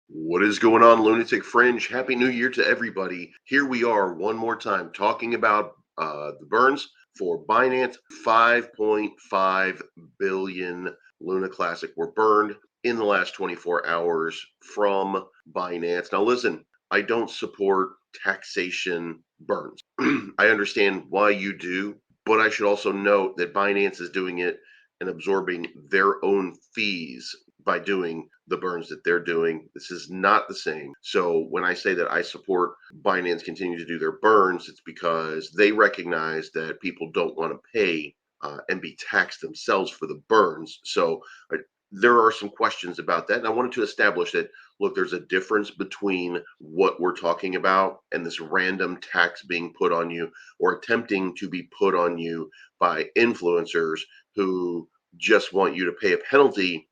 What is going on, Lunatic Fringe? Happy New Year to everybody. Here we are one more time talking about the burns for Binance. 5.5 billion Luna Classic were burned in the last 24 hours from Binance. Now, listen, I don't support taxation burns. I understand why you do, but I should also note that Binance is doing it and absorbing their own fees by doing the burns that they're doing. This is not the same. So when I say that I support Binance continue to do their burns, it's because they recognize that people don't want to pay and be taxed themselves for the burns. So there are some questions about that. And I wanted to establish that, look, there's a difference between what we're talking about and this random tax being put on you or attempting to be put on you by influencers who just want you to pay a penalty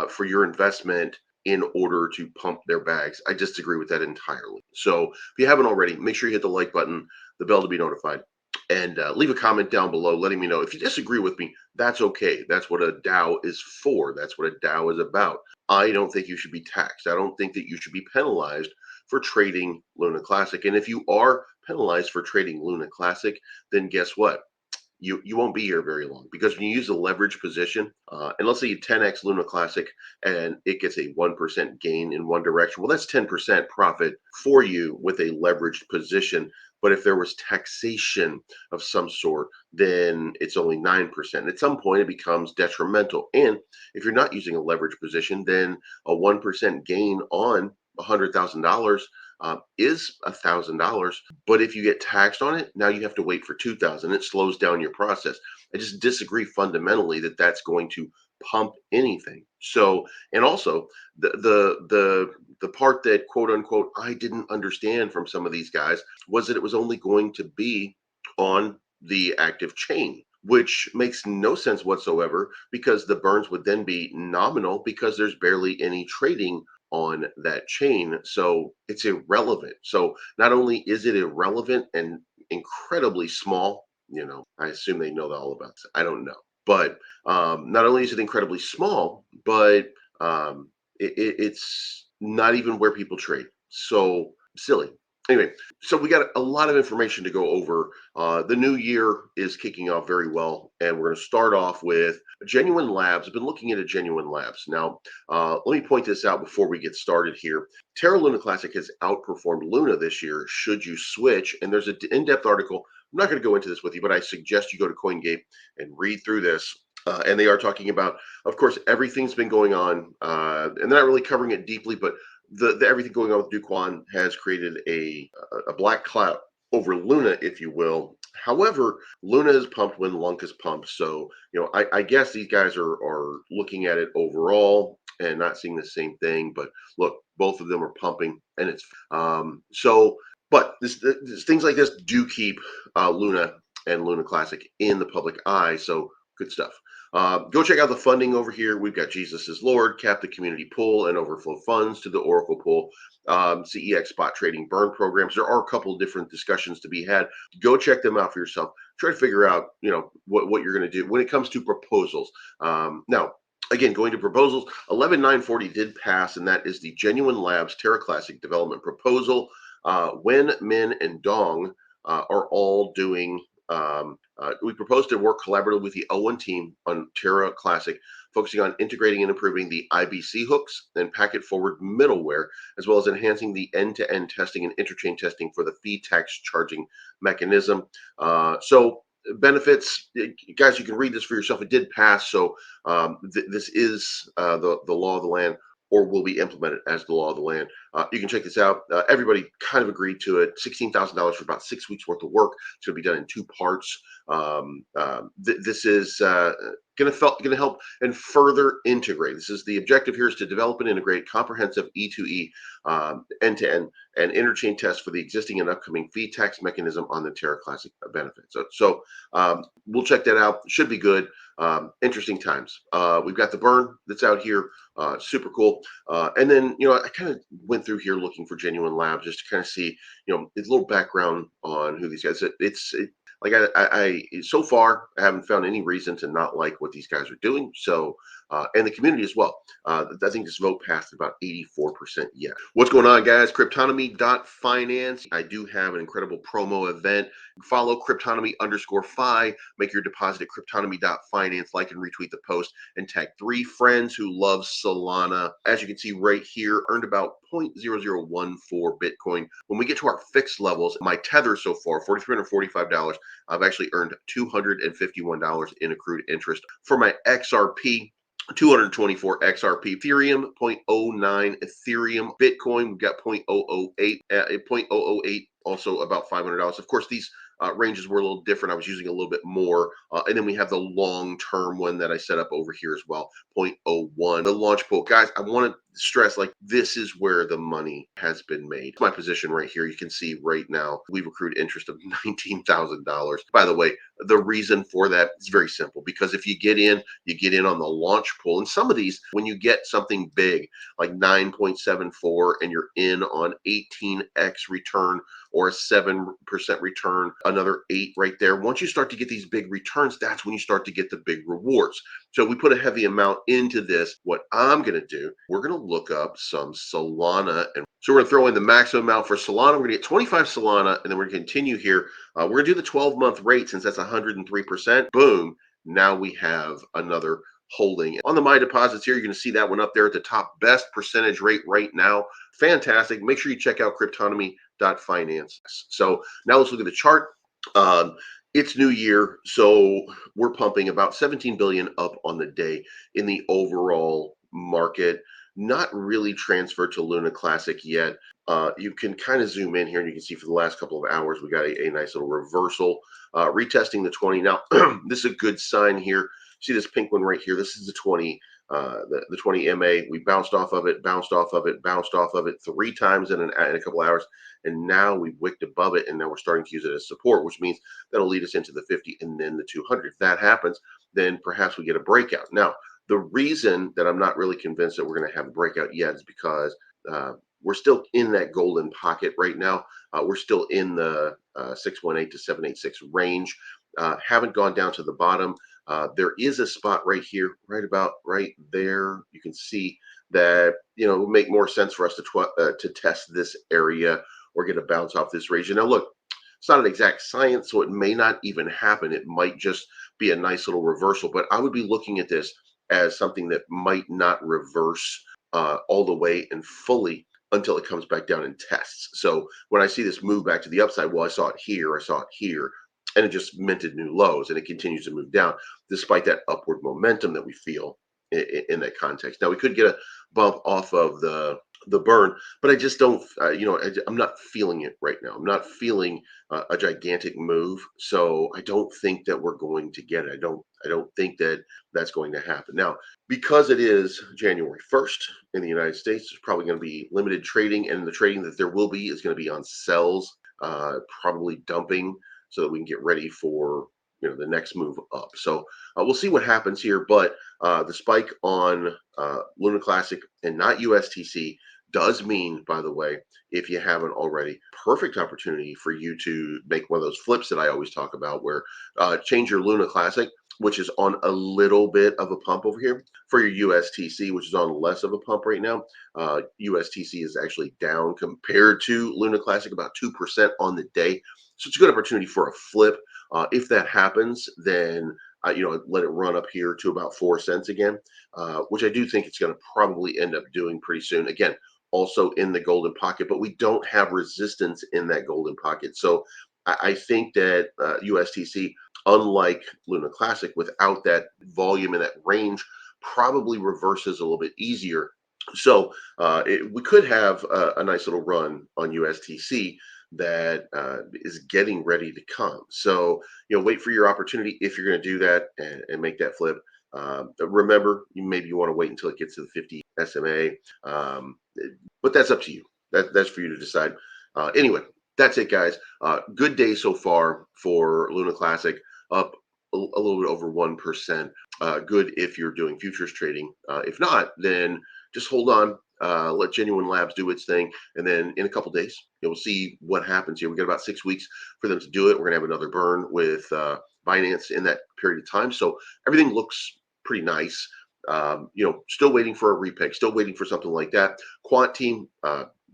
for your investment in order to pump their bags. I disagree with that entirely. So if you haven't already, make sure you hit the like button, the bell to be notified, and leave a comment down below letting me know. If you disagree with me, that's okay. That's what a DAO is for. That's what a DAO is about. I don't think you should be taxed. I don't think that you should be penalized for trading Luna Classic. And if you are penalized for trading Luna Classic, then guess what? You won't be here very long, because when you use a leverage position, and let's say you 10x Luna Classic and it gets a 1% gain in one direction, well, that's 10% profit for you with a leveraged position. But if there was taxation of some sort, then it's only 9%. At some point, it becomes detrimental. And if you're not using a leverage position, then a 1% gain on $100,000 is $1,000. But if you get taxed on it, now you have to wait for 2,000. It slows down your process. I just disagree fundamentally that that's going to pump anything. So, and also the part that quote unquote I didn't understand from some of these guys was that it was only going to be on the active chain, which makes no sense whatsoever, because the burns would then be nominal because there's barely any trading on that chain. So it's irrelevant. So not only is it irrelevant and incredibly small, I assume they know all about this. I don't know. But not only is it incredibly small, but it's not even where people trade. So silly. Anyway, so we got a lot of information to go over. The new year is kicking off very well, and we're going to start off with Genuine Labs. I've been looking at Genuine Labs. Now, let me point this out before we get started here. Terra Luna Classic has outperformed Luna this year, should you switch. And there's an in-depth article. I'm not going to go into this with you, but I suggest you go to CoinGate and read through this. And they are talking about, of course, everything's been going on, and they're not really covering it deeply, but the everything going on with Duquan has created a black cloud over Luna, if you will. However, Luna is pumped when Lunc is pumped. So, I guess these guys are looking at it overall and not seeing the same thing. But look, both of them are pumping, and it's But this things like this do keep Luna and Luna Classic in the public eye. So good stuff. Go check out the funding over here. We've got Jesus is Lord, Cap the Community Pool, and Overflow Funds to the Oracle Pool, CEX spot trading burn programs. There are a couple of different discussions to be had. Go check them out for yourself. Try to figure out, what you're going to do when it comes to proposals. Now, again, going to proposals, 11940 did pass, and that is the Genuine Labs Terra Classic development proposal. Wen, Min, and Dong are all doing. We proposed to work collaboratively with the L1 team on Terra Classic, focusing on integrating and improving the IBC hooks and packet forward middleware, as well as enhancing the end-to-end testing and interchain testing for the fee tax charging mechanism. So benefits, guys, you can read this for yourself. It did pass, so this is the law of the land, or will be implemented as the law of the land. You can check this out. Everybody kind of agreed to it. $16,000 for about 6 weeks worth of work. It's going to be done in 2 parts. This is going to help and further integrate. This is the objective here, is to develop and integrate comprehensive E2E end-to-end and interchain tests for the existing and upcoming fee tax mechanism on the Terra Classic benefit. So we'll check that out. Should be good. Interesting times. We've got the burn that's out here. Super cool. And then, I kind of went through here looking for Genuine Labs just to kind of see, a little background on who these guys. Like I so far I haven't found any reason to not like what these guys are doing. So and the community as well. I think this vote passed about 84% yes. What's going on, guys? Cryptonomy.finance. I do have an incredible promo event. Follow Cryptonomy_fi. Make your deposit at Cryptonomy.finance. Like and retweet the post and tag 3 friends who love Solana. As you can see right here, earned about 0.0014 Bitcoin. When we get to our fixed levels, my tether so far, $4,345, I've actually earned $251 in accrued interest. For my XRP, 224 XRP, Ethereum 0.09, Ethereum, Bitcoin, we've got 0.008, 0.008, also about $500. Of course, these ranges were a little different. I was using a little bit more. And then we have the long-term one that I set up over here as well, 0.01. The launch pool. Guys, I want to stress, like, this is where the money has been made. My position right here, you can see right now, we've accrued interest of $19,000. By the way, the reason for that is very simple, because if you get in on the launch pool. And some of these, when you get something big, like 9.74, and you're in on 18x return or a 7% return, another 8 right there. Once you start to get these big returns, that's when you start to get the big rewards. So we put a heavy amount into this. What I'm going to do, we're going to look up some Solana. And so we're going to throw in the maximum amount for Solana. We're going to get 25 Solana, and then we're going to continue here. We're going to do the 12-month rate, since that's 103%. Boom. Now we have another holding. On the My Deposits here, you're going to see that one up there at the top. Best percentage rate right now. Fantastic. Make sure you check out Cryptonomy.finance. So now let's look at the chart. It's new year, so we're pumping about 17 billion up on the day in the overall market. Not really transferred to Luna Classic yet. You can kind of zoom in here, and you can see for the last couple of hours we got a nice little reversal, retesting the 20. Now this is a good sign here. See this pink one right here? This is the 20, the 20 MA. We bounced off of it, bounced off of it, bounced off of it 3 times in a couple hours, and now we wicked above it, and now we're starting to use it as support, which means that'll lead us into the 50 and then the 200. If that happens, then perhaps we get a breakout. Now, the reason that I'm not really convinced that we're going to have a breakout yet is because we're still in that golden pocket right now. We're still in the 618 to 786 range. Haven't gone down to the bottom. There is a spot right here, right about right there. You can see that, it would make more sense for us to test this area or get a bounce off this region. Now, look, it's not an exact science, so it may not even happen. It might just be a nice little reversal, but I would be looking at this as something that might not reverse all the way and fully until it comes back down and tests. So when I see this move back to the upside, well, I saw it here, and it just minted new lows, and it continues to move down despite that upward momentum that we feel in that context. Now, we could get a bump off of the burn, but I just don't, I'm not feeling it right now. I'm not feeling a gigantic move, so I don't think that we're going to get it. I don't think that that's going to happen. Now, because it is January 1st in the United States, there's probably going to be limited trading, and the trading that there will be is going to be on sells, probably dumping, so that we can get ready for the next move up. So we'll see what happens here. But the spike on Luna Classic and not USTC does mean, by the way, if you haven't already, perfect opportunity for you to make one of those flips that I always talk about, where change your Luna Classic, which is on a little bit of a pump over here, for your USTC, which is on less of a pump right now. USTC is actually down compared to Luna Classic, about 2% on the day. So it's a good opportunity for a flip. If that happens, then let it run up here to about 4 cents again, which I do think it's going to probably end up doing pretty soon. Again, also in the golden pocket, but we don't have resistance in that golden pocket. So I think that USTC, unlike Luna Classic, without that volume in that range, probably reverses a little bit easier. So we could have a nice little run on USTC that is getting ready to come. So wait for your opportunity if you're going to do that and make that flip. Remember, maybe you want to wait until it gets to the 50 SMA, but that's up to you. That's for you to decide. Anyway, that's it, guys. Good day so far for Luna Classic, up a little bit over 1%. Good if you're doing futures trading. If not, then just hold on. Let Genuine Labs do its thing, and then in a couple days, you'll see what happens here. We got about 6 weeks for them to do it. We're gonna have another burn with Binance in that period of time, so everything looks pretty nice. Still waiting for a repeg, still waiting for something like that. Quant team,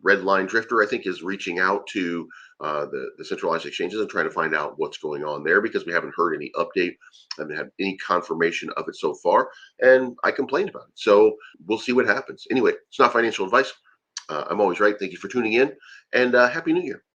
Red Line Drifter, I think, is reaching out to the centralized exchanges and trying to find out what's going on there, because we haven't heard any update, haven't had any confirmation of it so far, and I complained about it. So we'll see what happens. Anyway, it's not financial advice. I'm always right. Thank you for tuning in, and Happy New Year.